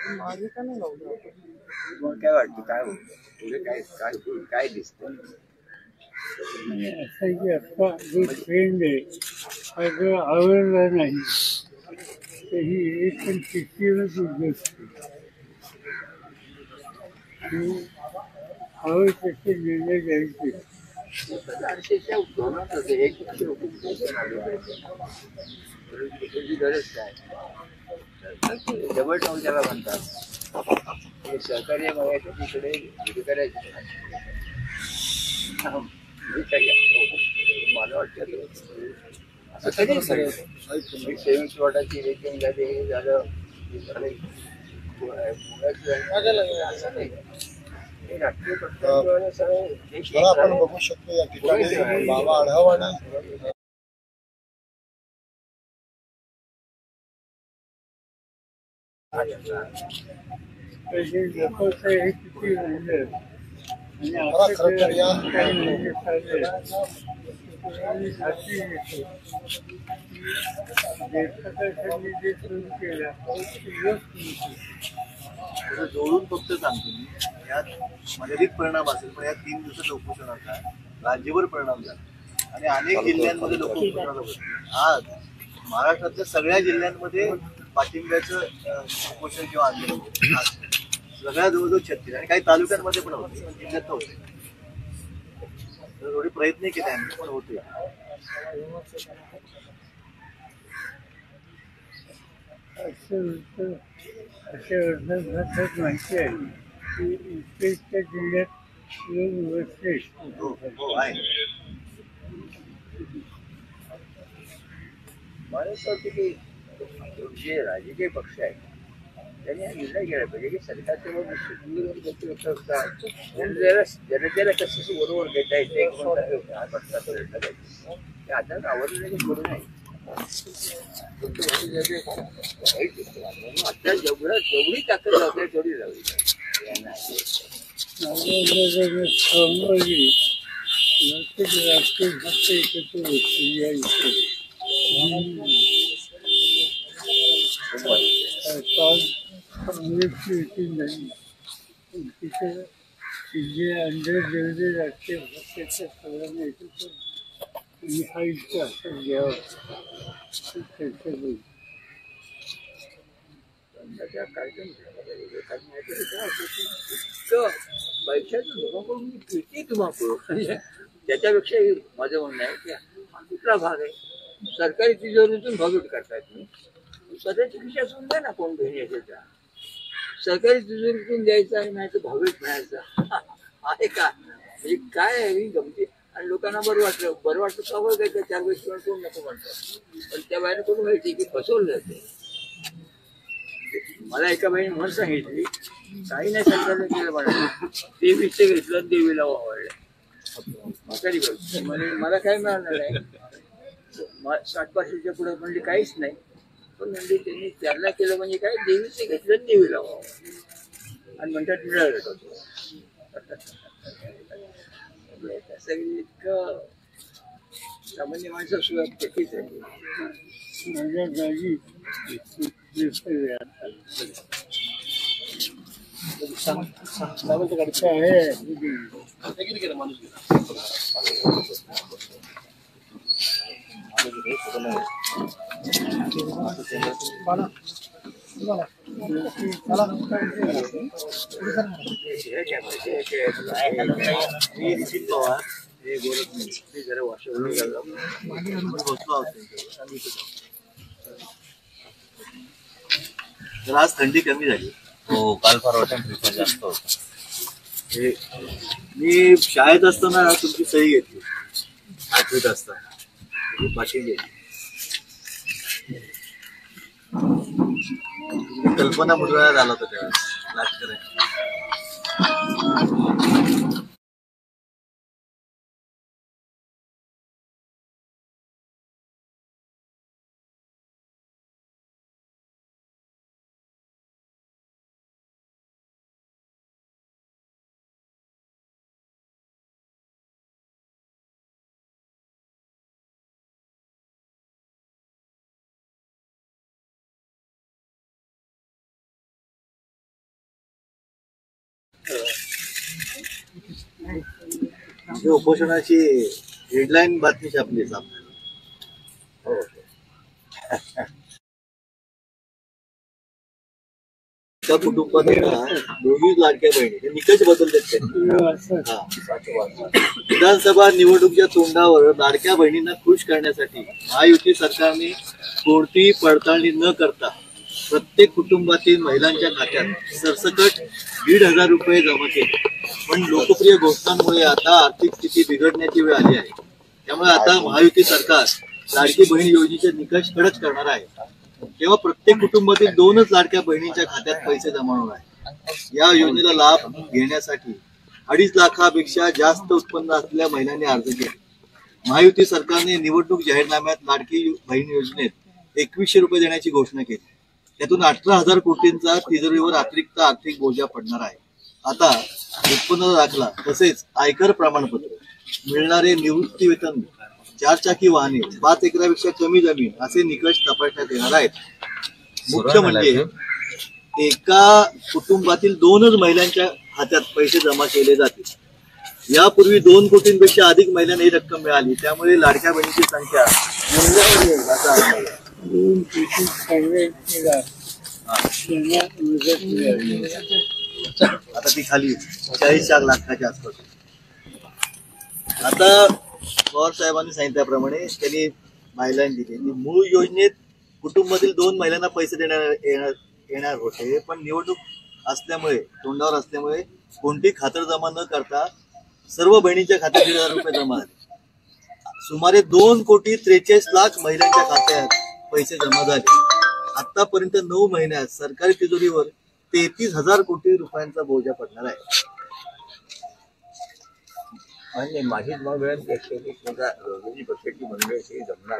माझे का नाही लावलं आपण. मग काय वाटतं काय होतं पुढे काय काय काय दिसतं असं की आता जो ट्रेंड आहे हा जर आवडला नाही तर ही एक पण शिक्षणच उद्योग आणि हवे तसे निर्णय घ्यायचे. अक्षरशः धोरणात होते एक पक्ष हुकूमशाही आले पाहिजे त्याची गरज काय डबल टोल त्याला म्हणतात हे सहकार्य बघायचं तिकडे करायचं मला वाटतं असं कधीच सेविंग्स वॉटाची रेटिंग झाली हे झालं असं नाही राष्ट्रीय पक्षांच्या सगळे आपण बघू शकतो या ठिकाणी बाबा आढाव आणि लोकशाही हे किती राहिलं आणि मला आता खरं तर या काही म्हणजे चाललंय आणि हाती येतो देशासाठी जे सुरू केलं ते योग्य नव्हतं. जोडून फक्त सांगतो मी यात मर्यादित परिणाम असेल पण या 3 दिवसाच्या उपोषणाचा राज्यभर परिणाम झाला आणि अनेक जिल्ह्यांमध्ये लोक उपोषणाला बसले. आज महाराष्ट्रातल्या सगळ्या जिल्ह्यांमध्ये पाठिंब्याचं उपोषण किंवा आंदोलन सगळ्या जवळजवळ 36 आणि काही तालुक्यांमध्ये पण होते जिल्ह्यात होते थोडे प्रयत्न केले आम्ही पण होते. अशा वर्षात माहिती आहे की इकडच्या जिल्ह्यात लोक बसले आहे मला असं वाटतं की जे राजकीय पक्ष आहेत त्यांनी हा निर्णय घ्यायला पाहिजे की सरकारच्या जनतेला कसं बरोबर देता येते हा पक्षाचा लढला पाहिजे ते आता आवडलेलं करू नाही आता जेवढी ताकद लावते तेवढी लावली थांबवली राष्ट्रीय पक्ष एकत्र होते या इथे काल काँग्रेसची युती नाही तिथे जे अंडर जेवढे राष्ट्रीय पक्षाच्या सगळ्यांना एकत्र आणि हा इतका असं घ्यावा चर्चा होईल. त्याचा कार्यक्रम पैशाचं लोकांकडून किती तुम्हा त्याच्यापेक्षा माझं म्हणणं आहे की हा कुठला भाग आहे सरकारी तिजोरीतून भागवत करतायत तुम्ही स्वतःच्या खिशात असून द्या ना कोण घेऊन यायचा सरकारी तिजोरीतून द्यायचा आहे नाही तर भागवत मिळायचा आहे का म्हणजे काय आहे ही गमती आणि लोकांना बरं वाटतं सवय काय त्या 4 गोष्टी कोण नको म्हणतात पण त्या बाहेर कोण माहिती की फसवलं जाते. मला एका बाईने म्हणून सांगितली काही नाही सरकारने केलं म्हणा देवीचं घेतलं देवीला वावळलं म्हातारी बाई म्हणजे मला काय मिळालं नाही 60 वर्षाच्या पुढे म्हणजे काहीच नाही पण म्हणजे त्यांनी त्यांना केलं म्हणजे काय देवीचं घेतलं देवीला वावळलं आणि म्हणतात मिळालं सगळी इतकं सामान्य माणसं सुद्धा तेच आहे. माझ्या जागी जरा वर्षभर बसलो आहोत तर आज थंडी कमी झाली. हो काल परवा टेम्परेचर जास्त होतं. मी शाळेत असताना तुमची सही घेतली 8वीत असताना पाठी कल्पना मुद्रा झाला होता तेव्हा लाटकर म्हणजे उपोषणाची हेडलाईन बातमी छापली आपल्याला. त्या कुटुंबात दोन्ही लाडक्या बहिणी हे निकष बदललेत त्यांनी. विधानसभा निवडणुकीच्या तोंडावर लाडक्या बहिणींना खुश करण्यासाठी महायुती सरकारने कोणतीही पडताळणी न करता प्रत्येक कुटुंबातील महिलांच्या खात्यात सरसकट 1,500 रुपये जमा केले. पण लोकप्रिय घोषणांमुळे आता आर्थिक स्थिती बिघडण्याची वेळ आली आहे. त्यामुळे आता महायुती सरकार लाडकी बहीण योजनेचे निकष कडक करणार आहे. तेव्हा प्रत्येक कुटुंबातील 2च लाडक्या बहिणींच्या खात्यात पैसे जमा होणार आहे. या योजनेला लाभ घेण्यासाठी 2.5 लाखापेक्षा जास्त उत्पन्न असलेल्या महिलांनी अर्ज केले. महायुती सरकारने निवडणूक जाहीरनाम्यात लाडकी बहीण योजनेत 2,100 रुपये देण्याची घोषणा केली. त्यातून 18,000 कोटींचा तिजोरीवर अतिरिक्त आर्थिक बोजा पडणार आहे. आता उत्पन्न दाखला तसेच आयकर प्रमाणपत्र, मिळणारे निवृत्ती वेतन, 4 चाकी वाहने, 5 एकरापेक्षा कमी जमीन असे निकष तपासण्यात येणार आहेत. मुख्य म्हणजे एका कुटुंबातील 2च महिलांच्या खात्यात पैसे जमा केले जातील. यापूर्वी 2 कोटींपेक्षा अधिक महिलांना ही रक्कम मिळाली. त्यामुळे लाडक्या बहिणीची संख्या आता ती खाली 40 लाखाच्या आसपास. आता पवार साहेबांनी सांगितल्याप्रमाणे त्यांनी गाईडलाईन दिली. मूळ योजनेत कुटुंबातील 2 महिलांना पैसे येणार होते, पण निवडणूक असल्यामुळे तोंडावर असल्यामुळे कोणती खातर जमा न करता सर्व बहिणींच्या खात्यात 1,500 रुपये जमा झाले. सुमारे 2,43,00,000 महिलांच्या खात्यात पैसे जमा झाले. आतापर्यंत 9 महिन्यात सरकारी तिजोरीवर 33,000 कोटी रुपयांचा बोजा पडणार आहे. आणि माझी विरोधी पक्षाची मंडळी जमणार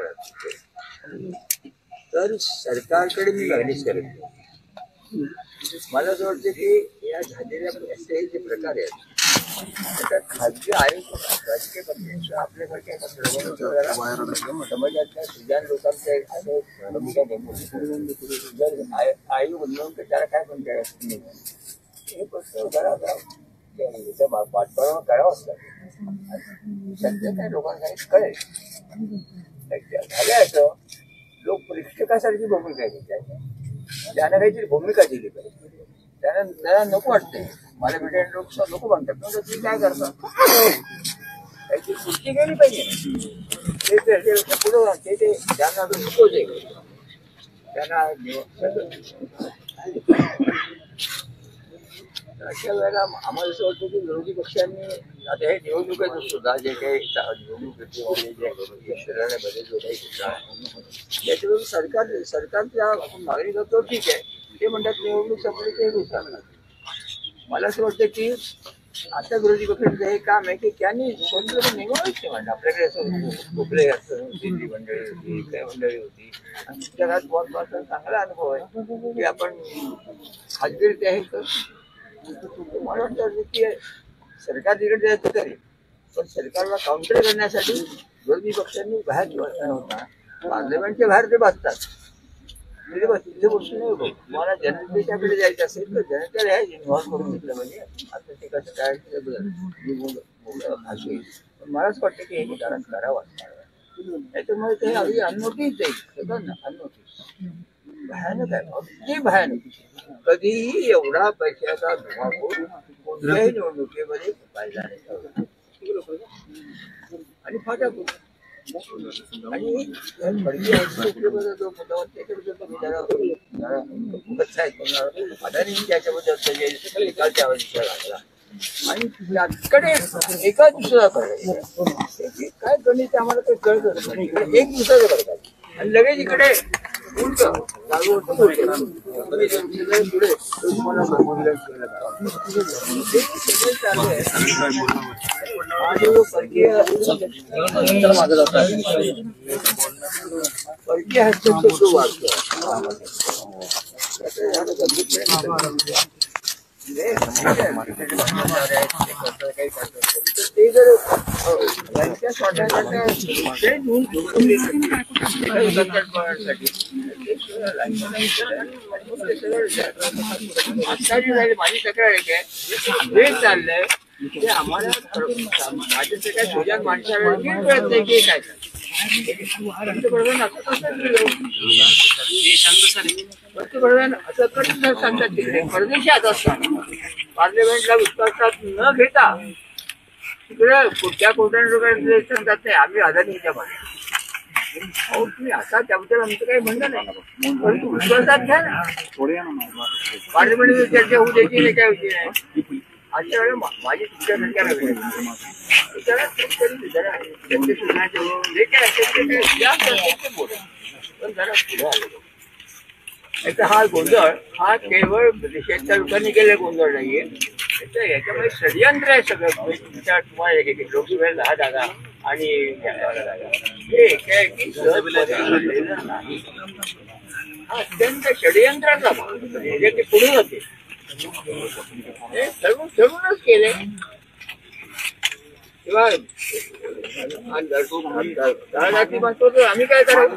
तर सरकारकडे मी मागणीच करत नाही. मला असं वाटतं की या झालेल्या असे जे प्रकार आहेत त्याचा खाजगी आयोग राजकीय पक्षांच्या आपल्यासारख्या समाजातल्या सुजाण लोकांच्या भूमिका नेमून जर आयोग बनवून त्याला काय म्हणता नाही हे प्रश्न जरा पाठबळ करावंच लागेल. सध्या काय लोकांना कळेल झालं असं लोक परीक्षकासारखी भूमिका घेतात. त्यांना काहीतरी भूमिका दिली पाहिजे. त्यांना नको वाटते मला भेटेल लोक नको म्हणतात पण तुम्ही काय करता काहीतरी कृती केली पाहिजे. ते पुढं ते त्यांना शिकवच आहे त्यांना. अशा वेळेला आम्हाला असं वाटतं की विरोधी पक्षांनी आता हे निवडणुकीचं सुद्धा जे काही निवडणूक शहरामध्ये जो काही याच्यावर सरकारच्या मागणी करतो ठीक आहे. ते म्हणतात निवडणूक संपली ते विचारणार. मला असं वाटतं की आता विरोधी पक्षांचं हे काम आहे की त्यांनी स्वतंत्र निवडणूक नाही म्हणलं. आपल्याकडे असं कुठले असं दिल्ली मंडळी होती काय मंडळी होती आणि जगात बहुत चांगला अनुभव आहे की आपण खाजगीरित्या हे कर. मला वाटतं की सरकार तिकडे जायचं तरी पण सरकारला काउंटर करण्यासाठी विरोधी पक्षांनी बाहेर होता पार्लमेंटच्या बाहेर ते बसतात. तिथे गोष्टी नाही होतो. मला जनतेच्याकडे जायचं असेल तर जनतेला हे इन्व्हॉल्व करून घेतलं म्हणजे आता ते कसं काय भाषे. पण मलाच वाटतं की हे कारण करावं त्याच्यामुळे ते अगदी अननोटीस जाईल सगळ्यांना अननोटीस. भयानक आहे अगदी भयानक. कधीही एवढा पैशाचा धुमाकूळ कोणत्याही निवडणुकीमध्ये पाहिला नाही आणि फाटाफूट. आणि खडकी हस्तक्षेपाचा जो मुद्दा त्याच्याबद्दल तुम्ही जरा कच्चा आहे अदानी त्याच्याबद्दल एकाच्या विषय लागला आणि त्याकडे एका दुसरा करायचं काय गणित आम्हाला काही कळत नाही. इकडे एक दुसरं करतात आणि लगेच इकडे उलट लागू होतं पुढे तुम्हाला चालू आहे. आणि परकीय हस्तक्षेप जो वाढतो ते जर त्यांच्या स्वतःसाठी ते सगळं आता जी झाली माझी तक्रार आहे काय हे चाललंय ते आम्हाला माझ्या सगळ्या सोजन माणसाला कळत नाही की काय पंतप्रधान असं कसं पंतप्रधान असं कसं सांगतात तिकडे परदेशात असताना पार्लमेंटला विश्वासात न घेता तिकडे कुठल्या रुपये सांगतात नाही आम्ही अदानीच्या मागे अहो तुम्ही आता त्याबद्दल आमचं काही म्हणणं नाही परंतु विश्वासात घ्या ना पार्लमेंटमध्ये चर्चा होऊ द्यायची नाही काय होती नाही अशा वेळेला माझी तुमच्या सरकारला पण जरा पुढे आलेलो हा गोंधळ हा केवळ देशाच्या लोकांनी केलेला गोंधळ नाहीये याच्यामध्ये षडयंत्र आहे सगळं तुम्हाला लोकसभेला 10 जागा आणि हे एकाएकी नाही हा अत्यंत षडयंत्राचा भाग म्हणजे ते पुढे होते हे ठरवूनच केले किंवा म्हणतो तर आम्ही काय करावं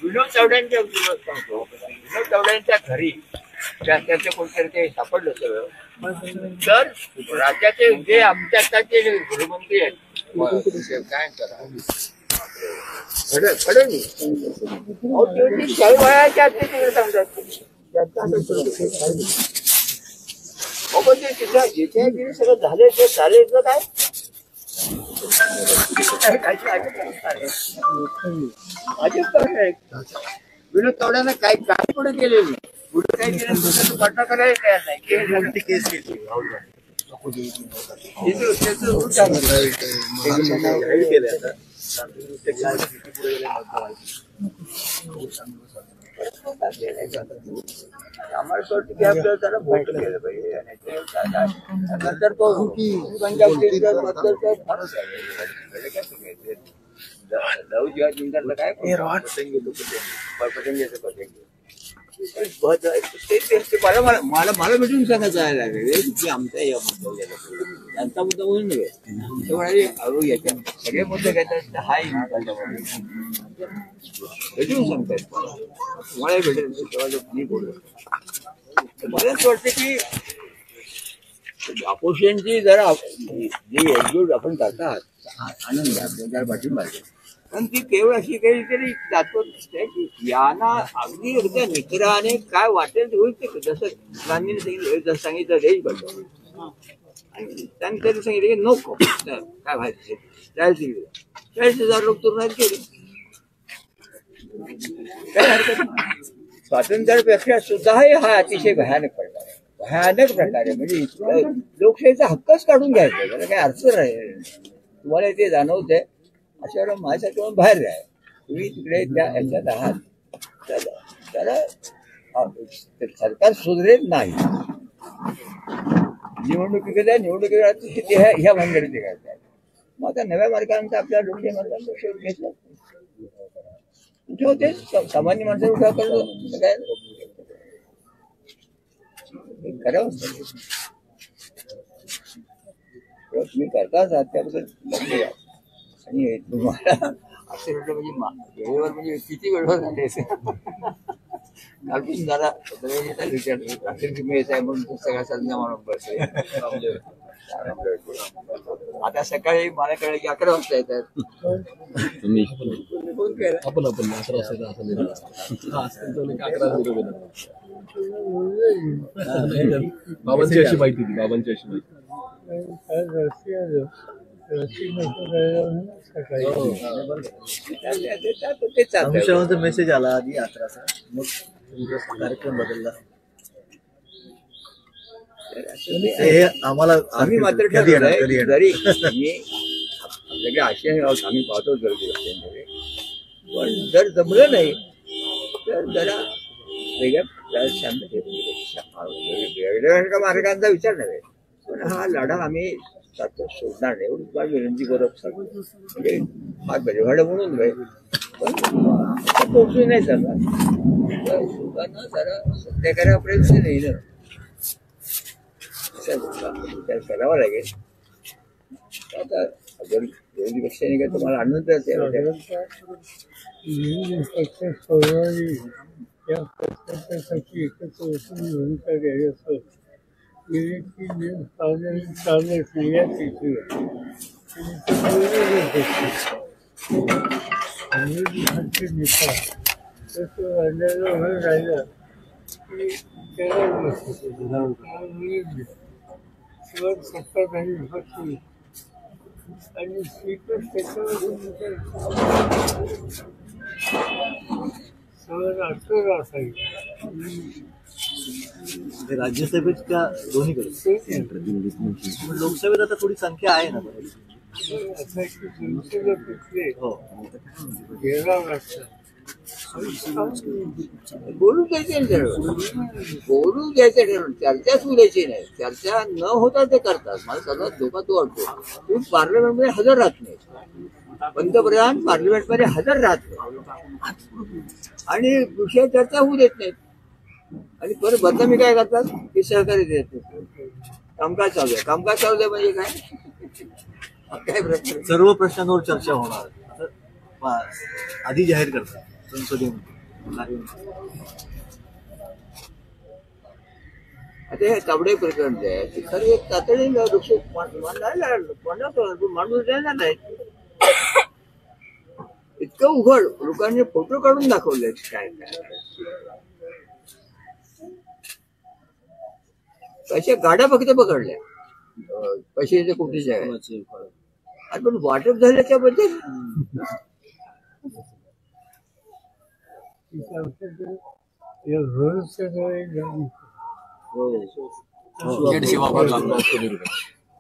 विनोद तावड्यांच्या सांगतो विनोद तावड्यांच्या घरी त्यांचं कोणतरी ते सापडलं सगळं तर राज्याचे जे आमच्या आताचे गृहमंत्री आहेत काय करा काही वयाच्या तिकडे सांगतात जिथे सगळं झाले ते चालेल काय विनोद तावड्यांना काही काय पुढे केले नाही पुढे काय केलं पटना करायला तयार नाही केस केली आम्हाला असं वाटतं की आपल्याला त्याला भोट केलं पाहिजे नंतर तो लव जेव्हा जिंकला काय मला भेटून सांगायचं आहे लागेल की आमचा या मुद्दा त्यांचा मुद्दा म्हणून नव्हे याच्या सगळे मुद्दे घेतात हा भेटून सांगतायत मला भेटेल तेव्हा मी बोलू मला असं वाटतं की अपोजिशनची जरा जी एकजूट आपण करतात आनंद आपल्या जरा पाठिंबा पण ती केवळ अशी काहीतरी जातो यांना अगदी एकदा मित्राने काय वाटेल ते होईल ते जसं गांधीने सांगितलं तेच बघतो आणि त्यांनी तरी सांगितलं की नको काय व्हायचं 40,000 लोक तुरुंगात गेले काय हरकत नाही स्वातंत्र्यापेक्षा सुद्धा हा अतिशय भयानक प्रकार आहे भयानक प्रकार आहे म्हणजे लोकशाहीचा हक्कच काढून घ्यायचा त्याला काही अर्थ नाही तुम्हाला ते जाणवतंय अशा वेळेला माझ्यासाठी बाहेर राहा तुम्ही तिकडे त्या ह्याच्यात आहात त्याला सरकार सुधरेल नाही निवडणुकीला ह्या भानगडीत ते करतात मग आता नव्या मार्गांचा आपल्या लोकशाही मार्गांचा शोध घेतला कुठे होते सामान्य माणसाला उठा करणं काय करावं तुम्ही करताच आहात त्याबद्दल लक्ष द्या आणि तुम्हाला असं म्हटलं म्हणजे वेळेवर म्हणजे किती वेळेवर झाले कालपासून जरा मिळत आहे म्हणून सगळ्या संज्ञा म्हणून बसले आता सकाळी मला कळलं की 11 वाजता येतात आपण 11 बाबांची अशी माहिती होती बाबांची अशी माहिती मेसेज आला आधी 11चा मग तुमचा कार्यक्रम बदलला हे आम्हाला आम्ही मात्र जरी सगळे आशय आम्ही पाहतो गर्दी पण जर जमलं नाही तर जरा वेगळ्या शांत मार्गांचा विचार नव्हे पण हा लढा आम्ही सोडणार नाही एवढी तुम्हाला विनंती करत म्हणजे हा गजवाडा म्हणून नव्हे पण पोहोचू नाही चालणार लोकांना जरा सत्याग्रह प्रयत्न नाही ना विचार करावा लागेल आता जर विरोधी पक्षाने काय तुम्हाला आनंद असेल विविध पक्ष सोडवणी या कर्तव्यासाठी एकत्र बसून भूमिका घ्यायचं गेली 3 दिवस चालत नाही या तिथं विरोधी नेता तसं वाढलेलं उभं राहिलं की त्याला शिवाय सत्ताधारी होती आणि स्पीकर त्याच्यावरून सगळं अडचण असायची राज्यसभेच्या दोन्हीकडे लोकसभेत आता थोडी संख्या आहे ना असायची 200 पिकले हो 13 लागतात बोलू द्यायचे बोलू द्यायचं ठरवून चर्चाच होऊ द्यायची नाही. चर्चा न होता ते करतात. मला सगळ्यात धोका तो वाटतो. तुम्ही पार्लमेंटमध्ये हजर राहत नाही. पंतप्रधान पार्लमेंटमध्ये हजर राहत नाही आणि विषय चर्चा होऊ देत नाहीत आणि परत बदनामी काय करतात की सहकार्य देत नाही. कामकाज चालू आहे. कामकाज चालू आहे म्हणजे काय काय प्रश्न सर्व प्रश्नांवर चर्चा होणार असं आधी जाहीर करतात संसदेमध्ये. आता हे तावडे प्रकरण जे आहे ते खरं एक तातडीने माणूस देणार नाही. इतकं उघड लोकांनी फोटो काढून दाखवले काय काय पैसे गाड्या फक्त पकडल्या पैशाच्या कोटीच्या आणि पण वाटप झाल्याच्या बद्दल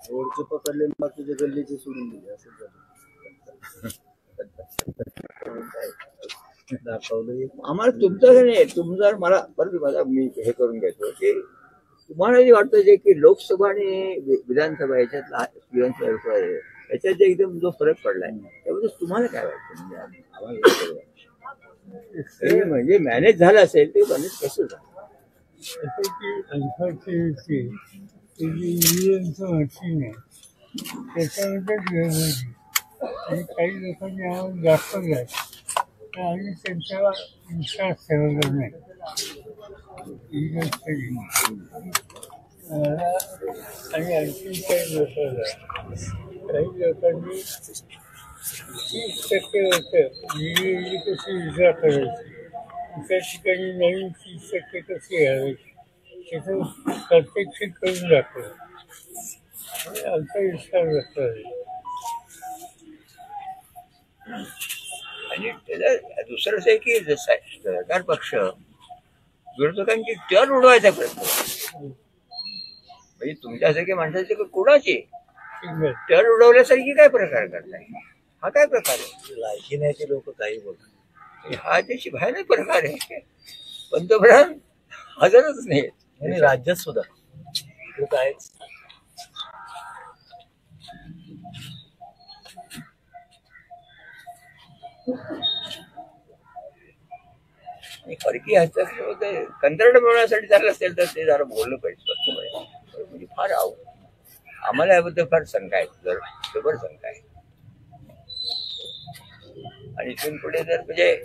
रोडचे पकडले बाकीचे गल्लीचे सोडून दिले असं आम्हाला तुमचं नाही तुमचं मला बरं मी हे करून घेतो की तुम्हाला जे वाटतं जे की लोकसभा आणि विधानसभा याच्यातला विधानसभा याच्यात जे एकदम जो फरक पडलाय त्याबद्दल तुम्हाला काय वाटतं म्हणजे मॅनेज झालं असेल ते मॅनेज कसं झालं मशीन आहे त्याच्यामध्ये गरज आणि काही लोकांनी आम्हाला दाखवलं आम्ही त्यांच्यावर विश्वास ठेवला नाही ही गोष्ट आणि आणखी काही लोकांना काही लोकांनी 30% होतं ही कशी विजा करायची त्या ठिकाणी नवीन 30% कशी घालायची त्याचं प्रत्यक्षित करून दाखवलं आणि आमचा विश्वास बसला आणि त्याला दुसरं असं आहे की सरकार पक्ष विरोधकांची टर उडवायचा प्रयत्न म्हणजे तुमच्यासारख्या माणसाची कोणाची टर उडवल्यासारखी काय प्रकार करताय हा काय प्रकार आहे लायकी नाही लोक काही बोलतात हा त्याची भयानक प्रकार आहे पंतप्रधान हजरच नाही आणि राज्यात सुद्धा लोक आहेच परकीय हस्तक्षेप कंत्राट मिळवण्यासाठी चाललं असेल तर ते जरा बोललं पाहिजे स्पष्टपणे म्हणजे फार आम्हाला याबद्दल फार शंका आहे जबर शंका आहे आणि इथून पुढे जर म्हणजे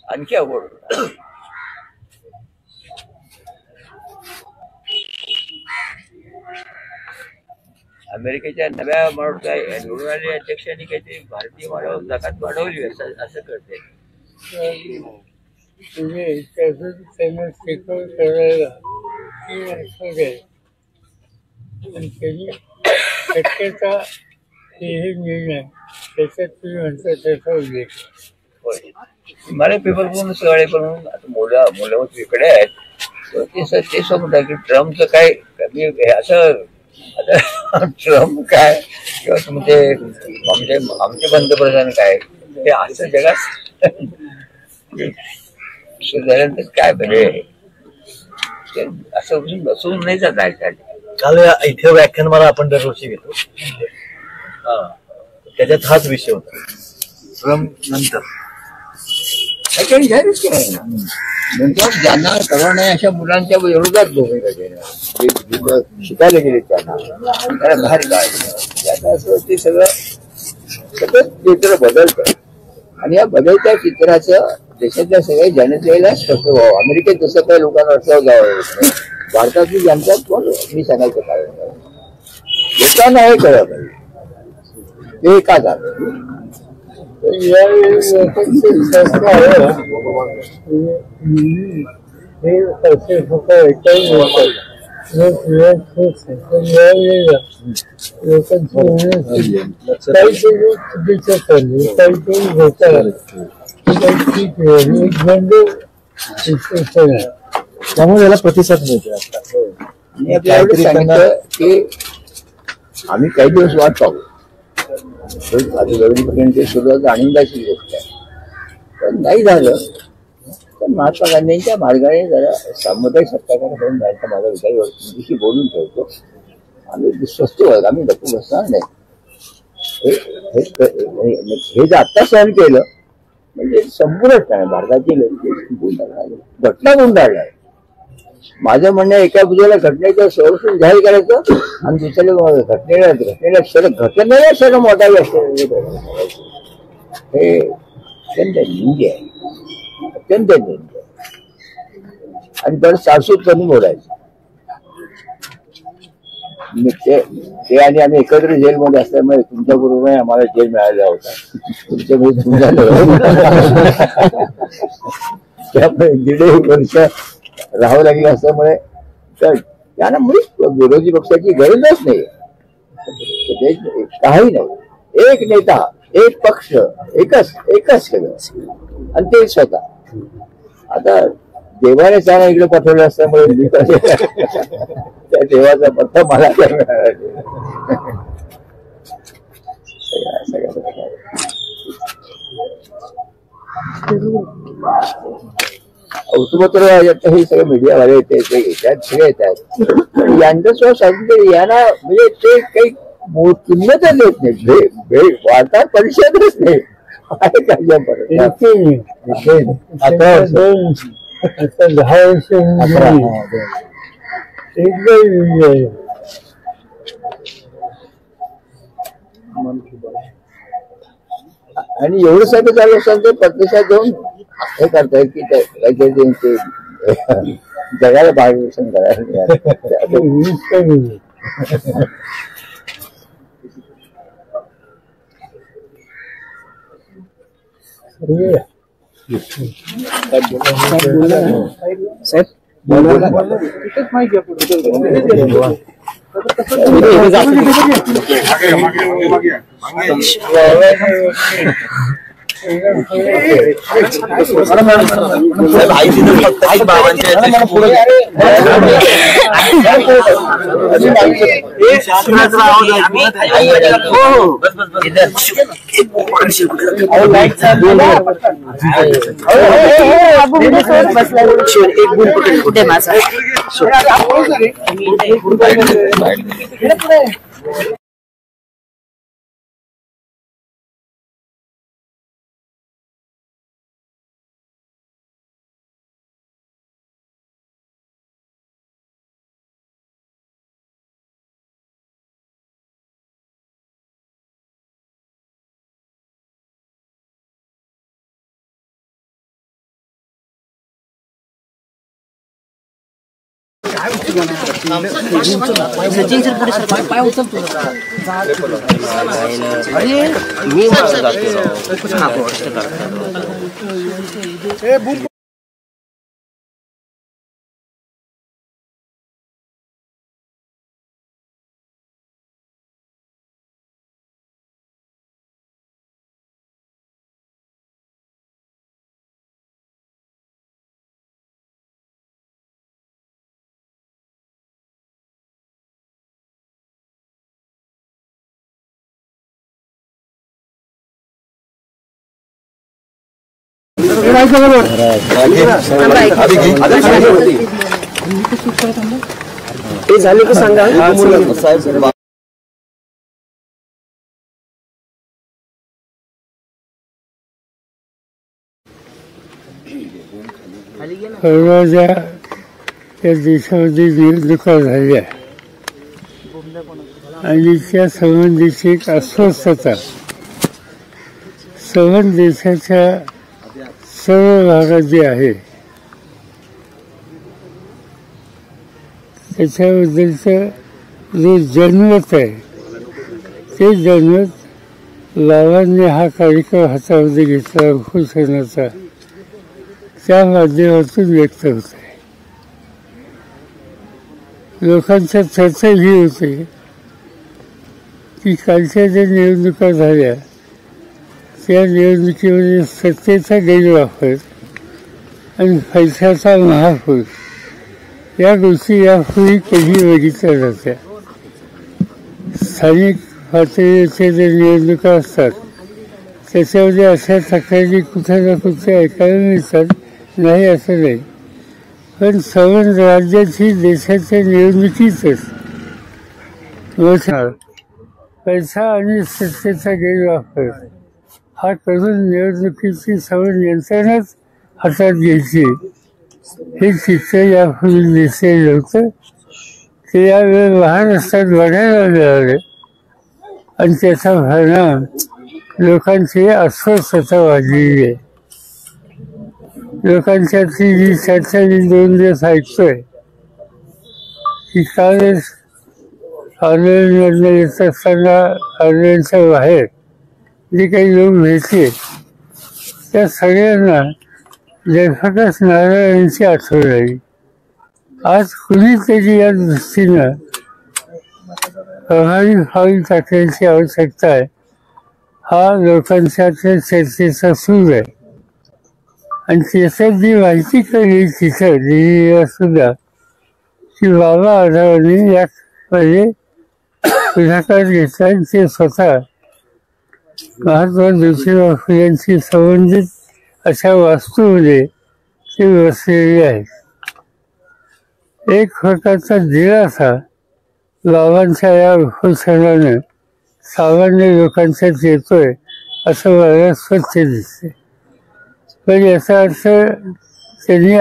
आणखी अवघड होणार अमेरिकेच्या नव्या निवडून आलेल्या अध्यक्षांनी काहीतरी भारतीय जगात वाढवली असं कळते म्हणजे त्यातून त्यांना स्वीकार करायला ती असं आहे आणि त्यांनी शक्यता हे निर्णय त्याच्यात तुम्ही म्हणता त्याचा उल्लेख होय मला पेपर करून सगळे करून आता मुलं इकडे आहेत ते समजा की ट्रम्पचं काय असं आता ट्रम्प काय किंवा तुमचे आमचे पंतप्रधान काय ते असं जगात झाल्यानंतर काय म्हणजे असं बसून नाही जात. काल इथे व्याख्यानमाला आपण दरवर्षी घेतो त्याच्यात हाच विषय होता ट्रम्प नंतर काही जाहीरच केलं ना नंतर ज्यांना कळणार नाही अशा मुलांच्या विरोधात भूमिका घेणं शिकायला गेले त्यांना बाहेर काढणं याचं असं ते सगळं सतत चित्र बदलतं आणि या बदलत्या चित्राचं देशातल्या सगळ्या जनतेला स्पष्ट व्हावं. अमेरिकेत जसं काही लोकांना असं जावं, भारतातली जनता पण मी सांगायचं कारण लोकांना हे कळलं पाहिजे ते का झालं. त्यामुळे याला प्रतिसाद मिळतो. मी आपल्या एवढं सांगितलं की आम्ही काही दिवस वाट पाहू. गडकरींची सुरुवात आनंदाची गोष्ट आहे. पण नाही झालं तर महात्मा गांधींच्या मार्गाने जरा सामुदायिक सत्ताकार करून जायचा माझा विचार तुमच्याशी बोलून ठेवतो. आम्ही स्वस्त आहोत, आम्ही गप्प बसणार नाही. हे जर आत्ता सहन केलं म्हणजे संपूर्णच नाही भारताची घटना गुंडाळली आहे. माझं म्हणणं एका बाजूला घटनेचं संरक्षण जाहीर करायचं आणि दुसऱ्या घटनेला क्षण मोठावी असते. हे अत्यंत निंद्य आहे, अत्यंत निंद्य आणि बरं सावसूत करून बोलायचं. ते आणि आम्ही एकत्र जेलमध्ये असल्यामुळे तुमच्या बरोबर आम्हाला जेल मिळाला होता. तुमच्यामुळे तुमच्या त्यामुळे 1.5 वर्ष राहावं लागलं असल्यामुळे तर त्यांना मुळीच विरोधी पक्षाची गरजच नाही. काही नाही. एक नेता, एक पक्ष, एकच सगळं आणि ते स्वतः. आता देवाने त्यांना इकडे पाठवलं असल्यामुळे त्या देवाचा पत्ता मला औतुपत्र हे सगळे मीडियावाले येते ते येतात, सगळे येतात. यांचं सुद्धा सांगितलं यांना म्हणजे ते काही किंमतच देत नाही. वार्ताहर परिषदच नाही. आता 10 वर्ष आणि एवढं सगळं चालू असताना ते प्रत्यक्षात जाऊन हे करताय की काहीतरी ते जगाला मार्गदर्शन करायला. हे झाले तर सांगा. परवाच्या त्या देशामध्ये निवडणुका झाल्या आणि त्या संबंधीची एक अस्वस्थता संबंध देशाच्या सर्व भागात जे आहे त्याच्याबद्दलचं जो जनमत आहे ते जनमत बाबांनी हा कार्यक्रम हातामध्ये घेतला उपोषणाचा त्या माध्यमातून व्यक्त होत आहे. लोकांच्या चर्चा ही होते की कालच्या ज्या निवडणुका झाल्या त्या निवडणुकीमध्ये सत्तेचा गैरवापर आणि पैशाचा महापूर या गोष्टी यापूर्वी कधी बघितल्या जात्या. स्थानिक पातळीवरच्या ज्या निवडणुका असतात त्याच्यामध्ये अशा तक्रारी कुठे ना कुठे ऐकायला मिळतात, नाही असं नाही. पण संबंध राज्याची देशाच्या निवडणुकीतच मोठा पैसा आणि सत्तेचा गैरवापर हा करून निवडणुकीची संबंध यंत्रणाच हातात घ्यायची हे चित्र यापूर्वी दिसलेलं होतं. ते यावेळी महाराष्ट्रात बघायला मिळाले आणि त्याचा परिणाम लोकांची अस्वस्थता वाढलेली आहे. लोकांच्यातली जी चर्चा मी 2 दिवस ऐकतोय की कालच आंदोलनाला येत असताना आंदोलनाच्या बाहेर जे काही लोक भेटले त्या सगळ्यांना लेखकच नारायणांची आठवण आली. आज कुणीतरी या दृष्टीनं प्रभावी पाऊल टाकण्याची आवश्यकता आहे हा लोकांच्या चर्चेचा सूर आहे. आणि त्याच्यात जी माहिती कळली तिथं दिल्लीला सुद्धा की बाबा आढावांनी यामध्ये पुढाकार घेतला आणि ते स्वतः महात्मा ज्योतिबा फुलेंशी संबंधित अशा वास्तूमध्ये ते बसलेले आहेत. एक प्रकारचा दिलासा बाबांच्या या उपोषणानं सामान्य लोकांच्यात येतोय असं मला स्वच्छ दिसते. पण याचा अर्थ त्यांनी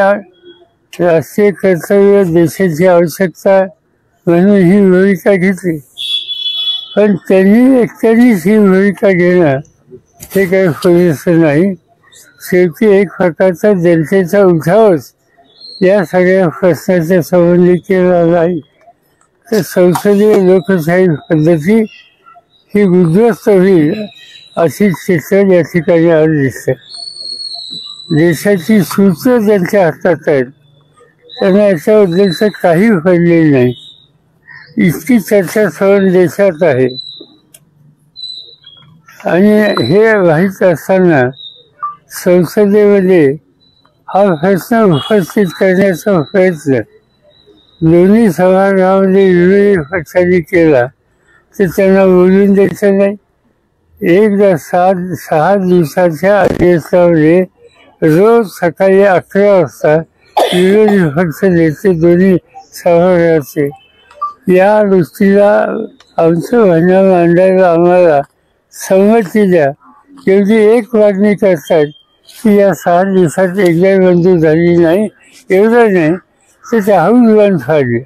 राष्ट्रीय कर्तव्य देशाची आवश्यकता म्हणून ही भूमिका घेतली, पण त्यांनी एकट्यानेच ही भूमिका घेणं हे काही पुरेसं नाही. शेवटी एक प्रकारचा जनतेचा उठावच या सगळ्या प्रश्नाच्या संबंधी केला नाही तर संसदीय लोकशाही पद्धती ही उद्ध्वस्त होईल अशी चित्र या ठिकाणी आज दिसते. देशाची सूत्र ज्यांच्या हातात आहेत त्यांना याच्याबद्दलचं काही पडलेलं नाही. इतकी चर्चा सर्व देशात आहे आणि हे माहीत असताना संसदेमध्ये हा प्रश्न उपस्थित करण्याचा प्रयत्न दोन्ही सभागृहामध्ये विरोधी पक्षांनी केला तर त्यांना बोलून द्यायचं नाही. एकदा 6 दिवसाच्या अधिवेशनामध्ये रोज सकाळी 11 वाजता विरोधी पक्ष नेते दोन्ही सभागृहाचे या गोष्टीला आमचं म्हणणं मांडायला आम्हाला संमती द्या एवढी एक मागणी करतात की या 6 दिवसात एकदा मंजूर झाली नाही. एवढं नाही तर त्या हौस फाडली.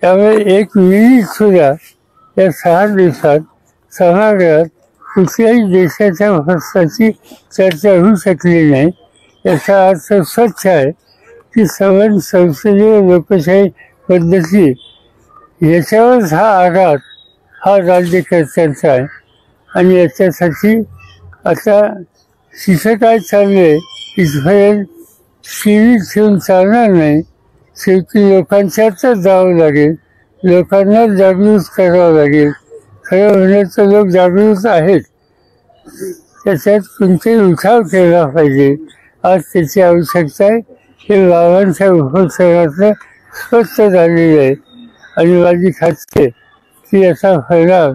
त्यामुळे 1 मिनिटसुद्धा या 6 दिवसात सभागृहात कुठल्याही देशाच्या प्रश्नाची चर्चा होऊ शकली नाही. याचा अर्थ स्वच्छ आहे की संसदीय लोकशाही पद्धती याच्यावरच हा आघात हा राज्यकर्त्यांचा आहे. आणि याच्यासाठी आता तिथं काय चाललं आहे इथपर्यंत सीमित ठेवून चालणार नाही. शेवटी लोकांच्यातच जावं लागेल, लोकांना जागृत करावं लागेल. खरं म्हणण्याचं लोक जागृत आहेत, त्याच्यात कोणतेही उठाव केला पाहिजे. आज त्याची आवश्यकता आहे. हे बाबांच्या उपोषणातलं स्पष्ट झालेलं आहे आणि माझी खात्री आहे की याचा परिणाम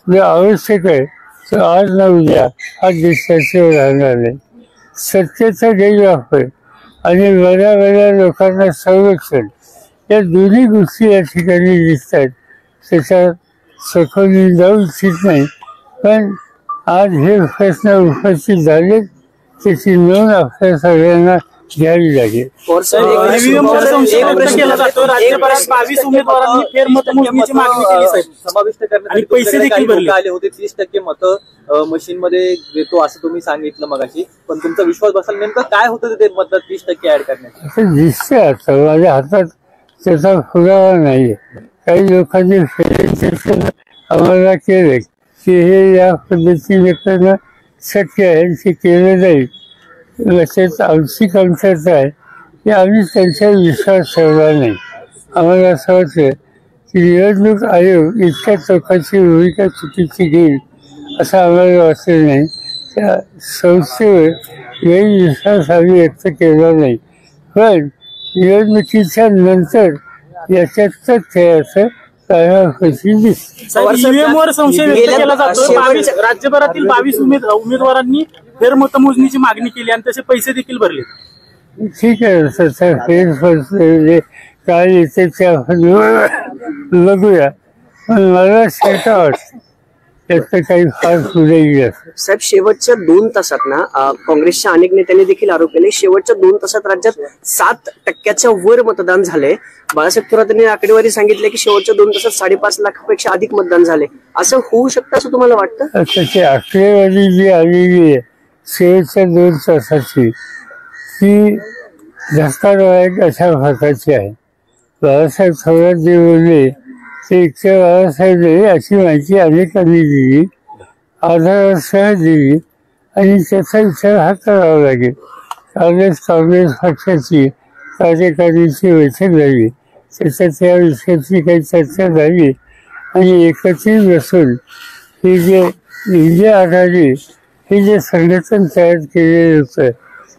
जो आवश्यक आहे तो आज ना उद्या हा देशाच्यावर राहणार नाही. सत्तेचा गैरवापर आणि बऱ्या लोकांना संरक्षण या दोन्ही गोष्टी या ठिकाणी दिसत आहेत. त्याच्यात सखोल जाऊ इच्छित नाही, पण आज हे प्रश्न उपस्थित झाले त्याची नोंद आपल्या सगळ्यांना घ्यावी लागेल. राज्यभरात 22 उमेदवारांनी फेरमतमोजणीची मागणी केली साहेब. समाविष्ट आणि करण्यासाठी पैसे तुमच्याकडे काही देखील भरले. लोकं आले होते. 30% मतं मशीन मध्ये देतो असं तुम्ही सांगितलं मगाशी, पण तुमचा विश्वास बसायला नेमकं काय होतं ते मतं 30% ऍड करण्याचं? असं दिसतंय आता माझ्या हातात त्याचा पुरावा नाही. काही लोकांनी आम्हाला केलं की हे या पद्धतीने करणं शक्य आहे, ते केलं जाईल. तसेच आमची कमतरता आहे की आम्ही त्यांच्यावर विश्वास ठेवला नाही. आम्हाला असं वाटतं की निवडणूक आयोग इतक्या चौकाची भूमिका चुकीची घेईल असं आम्हाला वाटलं नाही. त्या संस्थेवर गैरविश्वास आम्ही व्यक्त केला नाही. पण निवडणुकीच्या नंतर याच्यात तथ्य असं काळापैकी दिसतं. ईव्हीएमवर संशय व्यक्त केला जातो. राज्यभरातील 22 उमेदवारांनी फेरमतमोजणीची मागणी केली आणि तसे पैसे देखील भरले. ठीक आहे, तसं फेरफार काय येते ते आपण बघूया. पण मला शंका वाटते त्याचं काही फार पुढे येईल. साहेब, शेवटच्या 2 तासात ना काँग्रेसच्या अनेक नेत्यांनी देखील आरोप केले, शेवटच्या 2 तासात राज्यात 7% वर मतदान झालंय. बाळासाहेब थोरात यांनी आकडेवारी सांगितले की शेवटच्या 2 तासात 5.5 लाखापेक्षा अधिक मतदान झाले. असं होऊ शकतं असं तुम्हाला वाटतं? त्याची आकडेवारी जी आलेली आहे शेवटच्या 2 तासाची ती धक्कादायक अशा प्रकारची आहे. बाळासाहेब थोरात जे बोलले ते इतक्या बाळासाहेब नाही अशी माहिती अनेकांनी दिली, आधारासह दिली आणि त्याचा विचार हा करावा लागेल. काँग्रेस पक्षाची कार्यकारिणीची बैठक झाली, त्याच्यात या विषयाची काही चर्चा झाली आणि एकत्रित बसून ही जे इंडिया आघाडी हे जे संघटन तयार केलेलं होतं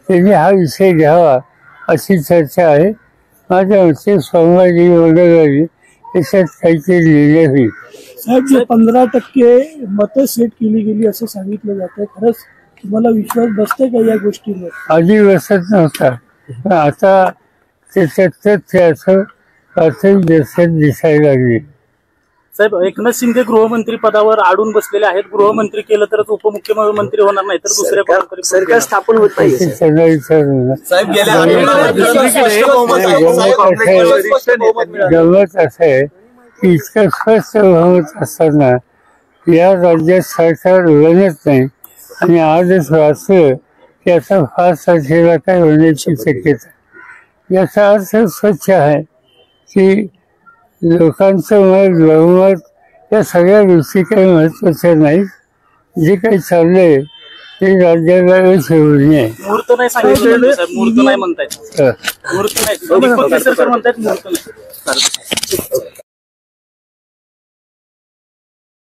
त्यांनी हा विषय घ्यावा अशी चर्चा आहे. माझ्या मते सोमवारी मंगळवारी त्याच्यात काहीतरी लिहिले होईल. साहेब, जे 15% मतं सेट केली गेली असं सांगितलं जातं, खरंच तुम्हाला विश्वास बसते का या गोष्टीवर? आधी बसत नव्हता, पण आता त्याच्यात तथ्य असं प्राथमिक दर्शक दिसायला लागले. साहेब, एकनाथ शिंदे गृहमंत्री पदावर अडून बसलेले आहेत. गृहमंत्री केलं तरच उपमुख्यमंत्री होणार नाही तर दुसऱ्या सरकार स्थापन होत नाही. त्यांना विचारून गमत असं आहे की इतकं स्पष्ट बहुमत असताना या राज्यात सरकार बनत नाही आणि आजच वाचलं की आता 5 तारखेला काय होण्याची शक्यता. याचा अर्थ स्वच्छ आहे की लोकांचं मत बहुमत या सगळ्या गोष्टी काही महत्वाच्या नाहीत. जे काही चाललंय ते राज्याला आहे. मुहूर्त नाही सांगितलं साहेब, मुहूर्त नाही म्हणतायत. मुहूर्त नाही, दीपक केसरकर म्हणतायत मुहूर्त नाही.